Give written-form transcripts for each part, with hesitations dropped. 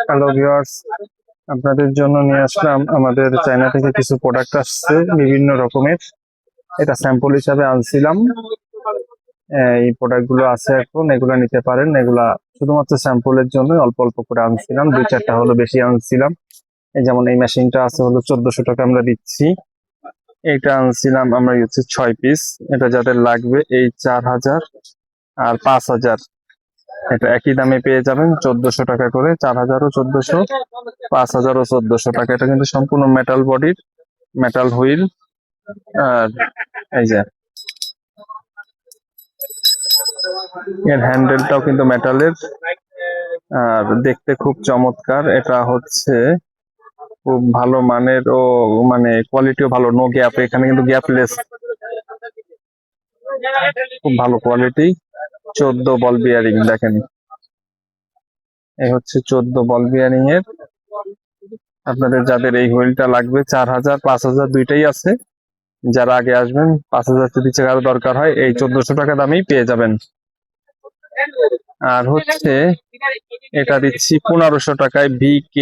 Hello viewers, আপনাদের জন্য নিয়ে আসলাম আমাদের চায়না থেকে কিছু প্রোডাক্ট আসছে বিভিন্ন রকমের। এটা স্যাম্পল হিসাবে আনছিলাম। এই প্রোডাক্ট গুলো আছে এখন, এগুলা নিতে পারেন। এগুলা শুধুমাত্র স্যাম্পলের জন্য অল্প অল্প করে আনছিলাম, 2-4টা হলো বেশি আনছিলাম। এই যেমন এই মেশিনটা আছে হলো 1400 টাকা আমরা দিচ্ছি। এইটা আনছিলাম আমরা হচ্ছে 6 পিস। এটা যাদের লাগবে এই 4000 আর 5000, এটা একই দামে পেয়ে যাবেন 1400 টাকা করে। 4000ও 1400, 5000ও 1400 টাকা। এটা কিন্তু সম্পূর্ণ মেটাল বডির, মেটাল হুইল। আর এই যে এর হ্যান্ডেলটাও কিন্তু মেটালের, আর দেখতে খুব চমৎকার। এটা হচ্ছে খুব ভালো মানের ও মানে কোয়ালিটিও ভালো, নো গ্যাপ। এখানে কিন্তু গ্যাপলেস, খুব ভালো কোয়ালিটি। 14 বল বিয়ারিং দেখেন, এই হচ্ছে 14 বল বিয়ারিং এর। আপনাদের যাদের এই হুইলটা লাগবে 4000 5000 দুইটাই আছে। যারা আগে আসবেন 5000 যদি আরো দরকার হয় এই 1400 টাকা দামেই পেয়ে যাবেন। আর হচ্ছে এটা দিচ্ছি 1500 টাকায় VK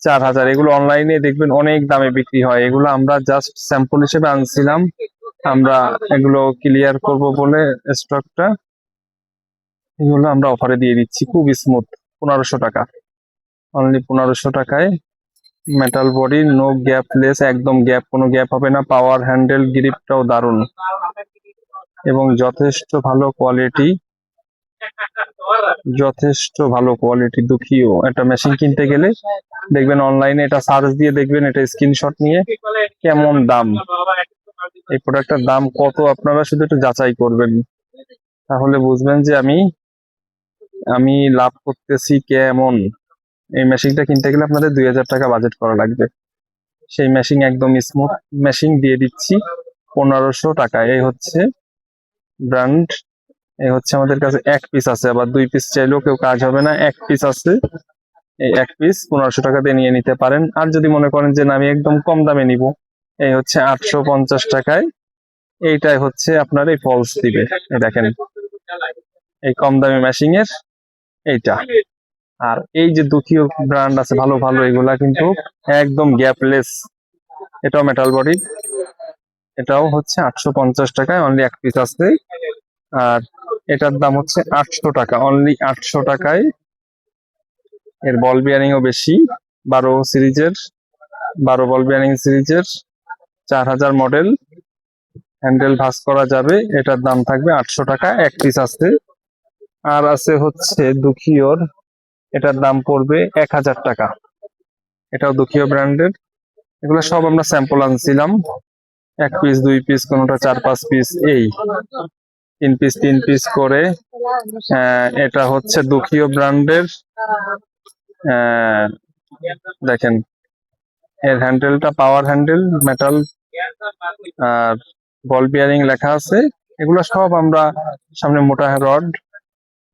4000। এগুলো অনলাইনে দেখবেন অনেক দামে বিক্রি হয়, এগুলো আমরা জাস্ট স্যাম্পল হিসেবে আনছিলাম। আমরা এগুলো ক্লিয়ার করব বলে স্টকটা, এগুলো আমরা অফারে দিয়ে দিচ্ছি খুব স্মুথ। 1500 টাকা, অনলি 1500 টাকায়। মেটাল বডি, নো গ্যাপলেস, একদম গ্যাপ, কোনো গ্যাপ হবে না। পাওয়ার হ্যান্ডেল, গ্রিপটাও দারুণ এবং যথেষ্ট ভালো কোয়ালিটি, যথেষ্ট ভালো কোয়ালিটি। দুঃখীও একটা মেশিন কিনতে গেলে দেখবেন অনলাইনে এটা সার্চ দিয়ে দেখবেন, এটা স্ক্রিনশট নিয়ে কেমন দাম, এই প্রোডাক্টটার দাম কত আপনারা শুধু একটু যাচাই করবেন, তাহলে বুঝবেন যে আমি আমি লাভ করতেছি কেমন। এই মেশিনটা কিনতে গেলে আপনাদের 2000 টাকা বাজেট করা লাগবে। সেই মেশিন একদম স্মুথ মেশিন দিয়ে দিচ্ছি 1500 টাকায়। এই হচ্ছে ব্র্যান্ড, এই হচ্ছে আমাদের কাছে 1 পিস আছে, আবার 2 পিস চাইলেও কেউ কাজ হবে না। 1 পিস আছে, এই 1 পিস 1500 টাকা দিয়ে নিয়ে নিতে পারেন। আর যদি মনে করেন যে না আমি একদম কম দামে নিব, এই হচ্ছে 850 টাকায়। এইটাই হচ্ছে আপনার এই ফলস দিবে। এই দেখেন এই কম দামি মেশিন এর এইটা। আর এই যে দুঃখীয় ব্র্যান্ড আছে ভালো ভালো, এগুলা কিন্তু একদম গ্যাপলেস। এটাও মেটাল বডি, এটাও হচ্ছে 850 টাকায়, অনলি 1 পিস আছে। আর এটার দাম হচ্ছে 800 টাকা, অনলি 800 টাকায়। এর বল বিয়ারিংও বেশি, 12 সিরিজের, 12 বল বিয়ারিং সিরিজের, 4000 মডেল। হ্যান্ডেল ভাঁজ করা যাবে। এটার দাম থাকবে 800 টাকা, 1 পিস আছে। আর আছে হচ্ছে দুখিওর, এটার দাম পড়বে 1000 টাকা। এটাও দুখিও ব্র্যান্ডের। এগুলো সব আমরা স্যাম্পল আনছিলাম, 1 পিস 2 পিস, কোনোটা 4-5 পিস, এই 3 পিস 3 পিস করে। এটা হচ্ছে দুখিও ব্র্যান্ডের। দেখেন এর হ্যান্ডেলটা পাওয়ার হ্যান্ডেল, মেটাল, আর বল বিয়ারিং লেখা আছে। এগুলো সব আমরা, সামনে মোটা রড।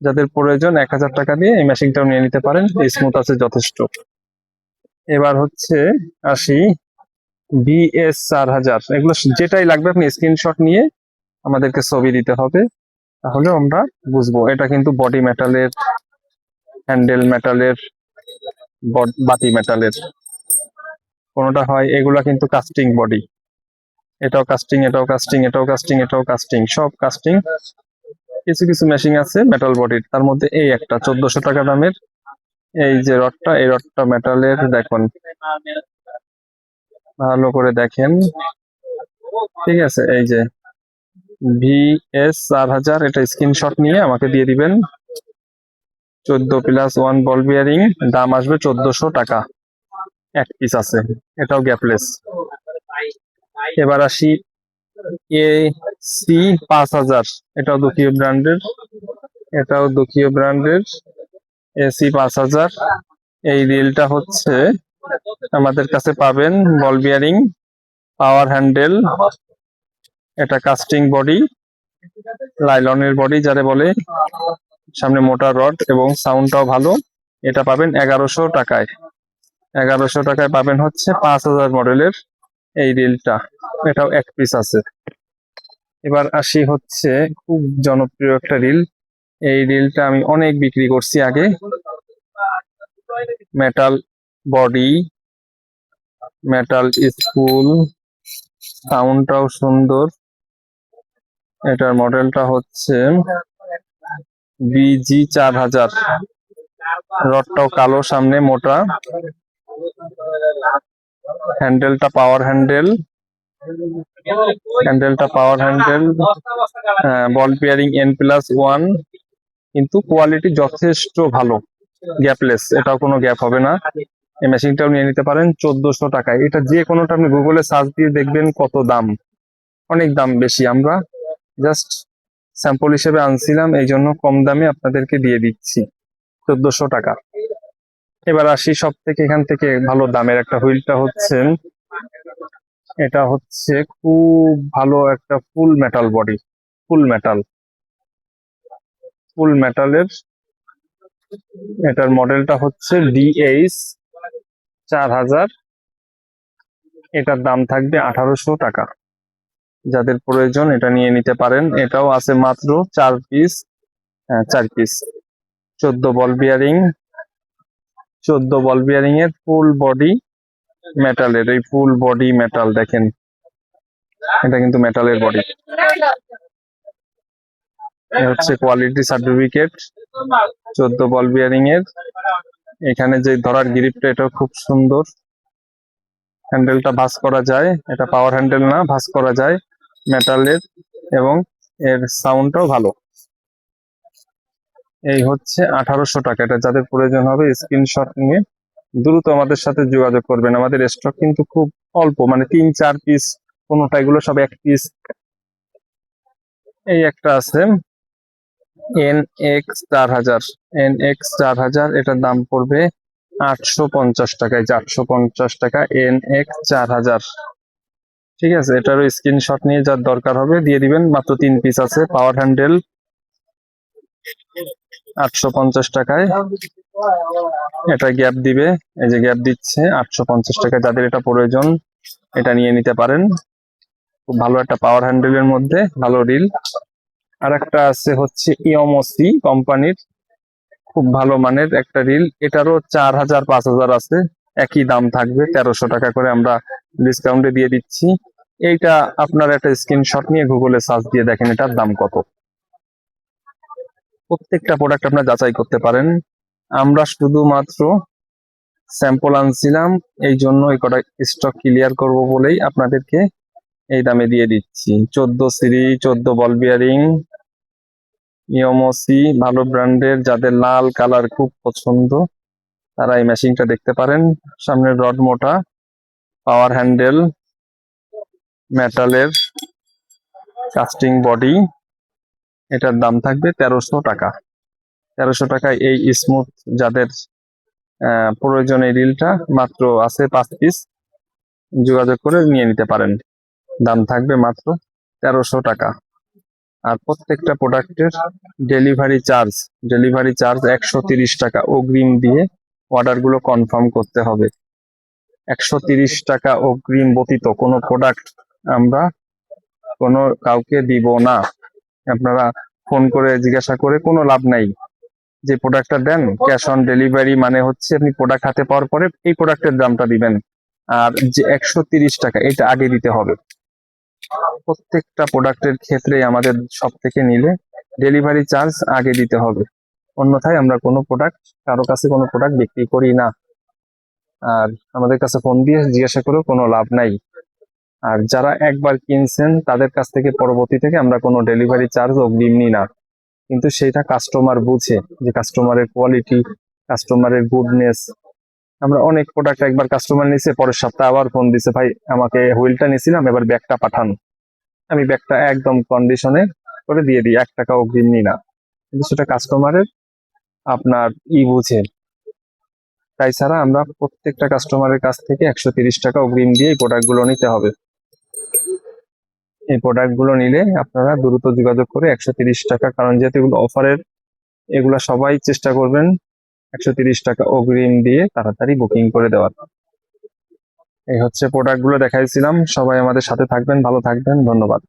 যাদের প্রয়োজন 1000 টাকা দিয়ে এই মেশিনটাও নিয়ে নিতে পারেন, স্মুথ আছে যথেষ্ট। এবার হচ্ছে আসি BS 4000। এগুলো যেটাই লাগবে আপনি স্ক্রিনশট নিয়ে আমাদেরকে ছবি দিতে হবে, তাহলে আমরা বুঝবো। এটা কিন্তু বডি মেটালের, হ্যান্ডেল মেটালের, বাতি মেটালের, কোনোটা হয়। এগুলা কিন্তু কাস্টিং বডি, এটাও কাস্টিং, এটাও কাস্টিং, এটাও কাস্টিং, এটাও কাস্টিং, সব কাস্টিং। কিছু কিছু মেশিন আছে মেটাল বডির, তার মধ্যে এই একটা 1400 টাকা দামের এই যে রডটা, এই রডটা মেটালের। দেখুন ভালো করে দেখেন, ঠিক আছে। এই যে VS 4000, এটা স্ক্রিনশট নিয়ে আমাকে দিয়ে দিবেন। 14+1 বল বিয়ারিং, দাম আসবে 1400 টাকা, 1 পিস আছে। এটাও গ্যাপলেস। এবার আসি AC 5000, এটাও দুঃখীয় ব্র্যান্ডের, এটাও দুঃখীয় ব্র্যান্ডের। AC 5000, এই রিলটা হচ্ছে আমাদের কাছে পাবেন বল বিয়ারিং, পাওয়ার হ্যান্ডেল, এটা কাস্টিং বডি, লাইলনের বডি যারে বলে, সামনে মোটা রড এবং সাউন্ডটাও ভালো। এটা পাবেন 1100 টাকায়। 1100 টাকায় পাবেন হচ্ছে 5000 মডেলের এই রিলটা, এটাও 1 পিস আছে। এবার আসি হচ্ছে খুব জনপ্রিয় একটা রিল। এই রিলটা আমি অনেক বিক্রি করছি আগে, মেটাল বডি, মেটাল স্পুল, সাউন্ডটাও সুন্দর। এটার মডেলটা হচ্ছে BG4000। রডটাও কালো, সামনে মোটা, হ্যান্ডেলটা পাওয়ার হ্যান্ডেল, বল পেয়ারিং N+1, কিন্তু কোয়ালিটি যথেষ্ট ভালো, গ্যাপলেস, এটাও কোনো গ্যাপ হবে না। এই মেশিনটাও নিয়ে নিতে পারেন 1400 টাকায়। এটা যে কোনোটা আপনি গুগলে সার্চ দিয়ে দেখবেন কত দাম, অনেক দাম বেশি। আমরা জাস্ট স্যাম্পল হিসেবে আনছিলাম, এই জন্য কম দামে আপনাদেরকে দিয়ে দিচ্ছি 1400 টাকা। এবার আসি সব থেকে এখান থেকে ভালো দামের একটা হুইলটা হচ্ছে, এটা হচ্ছে খুব ভালো একটা ফুল মেটাল বডি, ফুল মেটালের। এটার মডেলটা হচ্ছে DH4000। এটার দাম থাকবে 1800 টাকা। যাদের প্রয়োজন এটা নিয়ে নিতে পারেন। এটাও আছে মাত্র 4 পিস, 4 পিস, 14 বল বিয়ারিং, 14 বল বিয়ারিং এর ফুল বডি মেটালের। এই ফুল বডি মেটাল দেখেন, এটা কিন্তু মেটালের বডি। হচ্ছে কোয়ালিটি সার্টিফিকেট 14 বল বিয়ারিং এর। এখানে যে ধরার গ্রিপটা, এটা খুব সুন্দর। হ্যান্ডেলটা ভাঁজ করা যায়, এটা পাওয়ার হ্যান্ডেল না, ভাঁজ করা যায়, মেটালের, এবং এর সাউন্ডটাও ভালো। এই হচ্ছে 1800 টাকা। এটা যাদের প্রয়োজন হবে স্ক্রিনশট নিয়ে দ্রুত আমাদের সাথে যোগাযোগ করবেন। আমাদের স্টক কিন্তু খুব অল্প, মানে 3-4 পিস, কোনোটা, এগুলো সব 1 পিস। এই একটা আছে NX4000, এটার দাম পড়বে 850 টাকায়, 850 টাকা NX4000। ঠিক আছে, এটারও স্ক্রিনশট নিয়ে যার দরকার হবে দিয়ে দিবেন। মাত্র 3 পিস আছে। পাওয়ার হ্যান্ডেল 850 টাকায়, এটা গ্যাপ দিবে, এই যে গ্যাপ দিচ্ছে 850 টাকায়। যাদের এটা প্রয়োজন এটা নিয়ে নিতে পারেন। খুব ভালো একটা পাওয়ার হ্যান্ডেলের মধ্যে ভালো রিল। আর একটা আছে হচ্ছে ইয়মসি কোম্পানির, খুব ভালো মানের একটা রিল। এটারও 4000-5000 আছে, একই দাম থাকবে 1300 টাকা করে আমরা ডিসকাউন্টে দিয়ে দিচ্ছি। এইটা আপনার একটা স্ক্রিনশট নিয়ে গুগলে সার্চ দিয়ে দেখেন এটার দাম কত। প্রত্যেকটা প্রোডাক্ট আপনার যাচাই করতে পারেন। আমরা শুধুমাত্র স্যাম্পল আনছিলাম, এই জন্য এই কটা স্টক ক্লিয়ার করব বলেই আপনাদেরকে এই দামে দিয়ে দিচ্ছি। 14 সিরি, 14 বল বিয়ারিং, ইয়মসি, ভালো ব্র্যান্ডের। যাদের লাল কালার খুব পছন্দ তারা এই মেশিনটা দেখতে পারেন। সামনের রড মোটা, পাওয়ার হ্যান্ডেল, মেটালের, কাস্টিং বডি। এটার দাম থাকবে 1300 টাকা। 1300 টাকায় এই স্মুথ যাদের প্রয়োজন, এই রিলটা মাত্র আছে 5 পিস, যোগাযোগ করে নিয়ে নিতে পারেন। দাম থাকবে মাত্র 1300 টাকা। আর প্রত্যেকটা প্রোডাক্টের ডেলিভারি চার্জ 130 টাকা অগ্রিম দিয়ে অর্ডারগুলো কনফার্ম করতে হবে। 130 টাকা অগ্রিম ব্যতীত কোনো প্রোডাক্ট আমরা কোনো কাউকে দিব না। আপনারা ফোন করে জিজ্ঞাসা করে কোনো লাভ নাই। যে প্রোডাক্টটা দেন ক্যাশ অন ডেলিভারি, মানে হচ্ছে আপনি প্রোডাক্ট হাতে পাওয়ার পরে এই প্রোডাক্টের দামটা দিবেন, আর যে 130 টাকা এটা আগে দিতে হবে। প্রত্যেকটা প্রোডাক্টের ক্ষেত্রে আমাদের সব থেকে নিলে ডেলিভারি চার্জ আগে দিতে হবে, অন্যথায় আমরা কোনো প্রোডাক্ট, কারো কাছে কোনো প্রোডাক্ট বিক্রি করি না। আর আমাদের কাছে ফোন দিয়ে জিজ্ঞাসা করেও কোনো লাভ নাই। আর যারা একবার কিনছেন তাদের কাছ থেকে পরবর্তী থেকে আমরা কোনো ডেলিভারি চার্জ অগ্রিম নিই না, কিন্তু সেটা কাস্টমার বুঝে, যে কাস্টমারের কোয়ালিটি, কাস্টমারের গুডনেস। আমরা অনেক প্রোডাক্ট একবার কাস্টমার নিছে, পরের সপ্তাহে আবার ফোন দিছে, ভাই আমাকে হুইলটা নিছিলাম, এবার ব্যাগটা পাঠান। আমি ব্যাগটা একদম কন্ডিশনে করে দিয়ে দিই, 1 টাকা অগ্রিম নিই না, কিন্তু সেটা কাস্টমারের আপনার বুঝে। তাই ছাড়া আমরা প্রত্যেকটা কাস্টমারের কাছ থেকে 130 টাকা অগ্রিম দিয়ে এই প্রোডাক্টগুলো নিতে হবে। এই প্রোডাক্টগুলো নিলে আপনারা দ্রুত যোগাযোগ করে 130 টাকা, কারণ যেহেতু এগুলো অফারের, এগুলা সবাই চেষ্টা করবেন 130 টাকা অগ্রিম দিয়ে তাড়াতাড়ি বুকিং করে দেওয়ার। এই হচ্ছে প্রোডাক্টগুলো দেখাইছিলাম। সবাই আমাদের সাথে থাকবেন, ভালো থাকবেন, ধন্যবাদ।